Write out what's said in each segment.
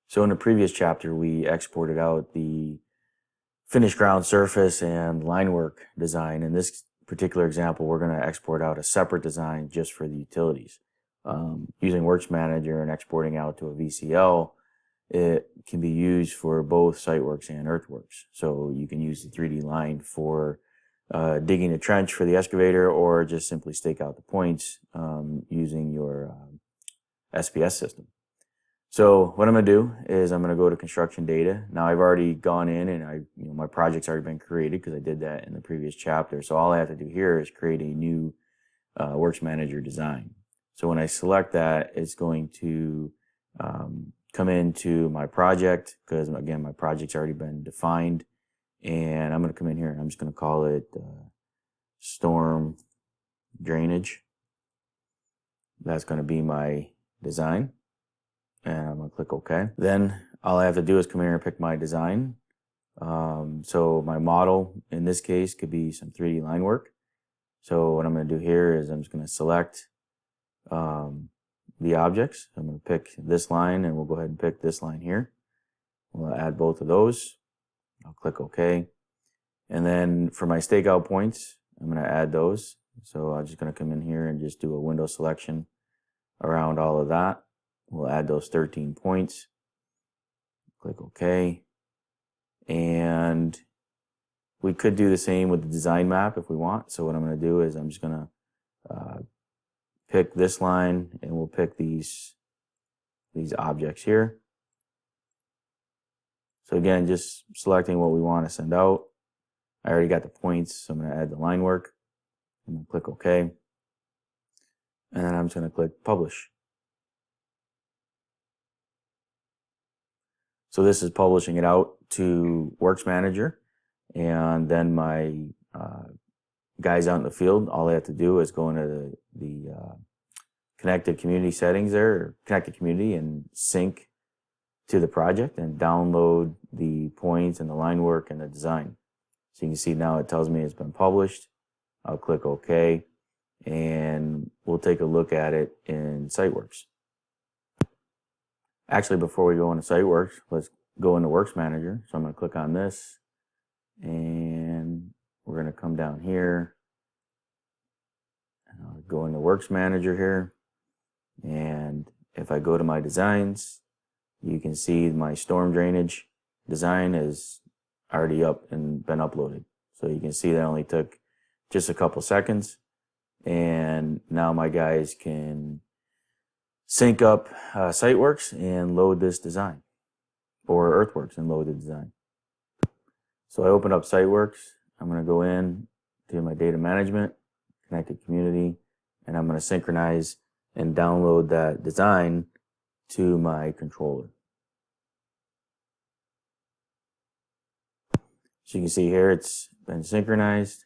So in the previous chapter, we exported out the finished ground surface and line work design. In this particular example, we're going to export out a separate design just for the utilities. Using Works Manager and exporting out to a VCL, it can be used for both Siteworks and Earthworks. So you can use the 3D line for digging a trench for the excavator, or just simply stake out the points using your SPS system. So what I'm going to do is I'm going to go to construction data. Now I've already gone in and my project's already been created because I did that in the previous chapter. So all I have to do here is create a new Works Manager design. So when I select that, it's going to come into my project because, again, my project's already been defined. And I'm going to come in here and I'm just going to call it storm drainage. That's going to be my design. And I'm going to click OK. Then all I have to do is come in here and pick my design. So my model in this case could be some 3D line work. So what I'm going to do here is I'm just going to select the objects. I'm going to pick this line, and we'll go ahead and pick this line here. We'll add both of those. I'll click OK. And then for my stakeout points, I'm going to add those. So I'm just going to come in here and just do a window selection around all of that. We'll add those 13 points. Click OK. And we could do the same with the design map if we want. So what I'm going to do is I'm just going to pick this line, and we'll pick these objects here. So again, just selecting what we want to send out. I already got the points, so I'm going to add the line work. I'm going to click OK. And then I'm just going to click Publish. So this is publishing it out to Works Manager, and then my guys out in the field, all they have to do is go into the connected community settings there, or connected community, and sync to the project and download the points and the line work and the design. So you can see now it tells me it's been published. I'll click OK, and we'll take a look at it in Siteworks. Actually, before we go into Siteworks, let's go into Works Manager. So I'm going to click on this, and we're going to come down here. And I'll go into Works Manager here. And if I go to my designs, you can see my storm drainage design is already up and been uploaded. So you can see that only took just a couple seconds. And now my guys can sync up Siteworks and load this design, or Earthworks and load the design. So I open up Siteworks. I'm going to go in to my data management, connected community, and I'm going to synchronize and download that design to my controller. So you can see here it's been synchronized,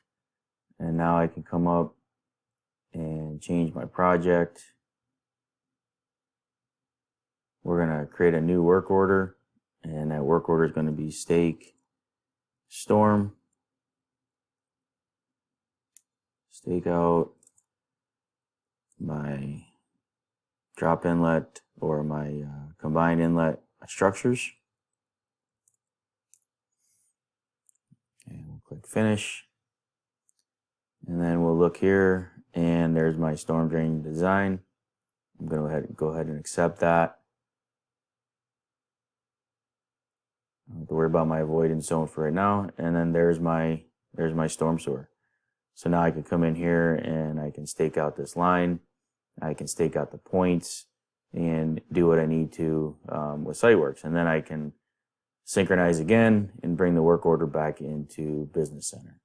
and now I can come up and change my project. We're going to create a new work order, and that work order is going to be stake storm, stake out my drop inlet or my combined inlet structures. And we'll click finish. And then we'll look here, and there's my storm drain design. I'm going to go ahead and accept that. I don't have to worry about my avoidance zone for right now. And then there's my storm sewer. So now I can come in here and I can stake out this line. I can stake out the points and do what I need to with Siteworks. And then I can synchronize again and bring the work order back into Business Center.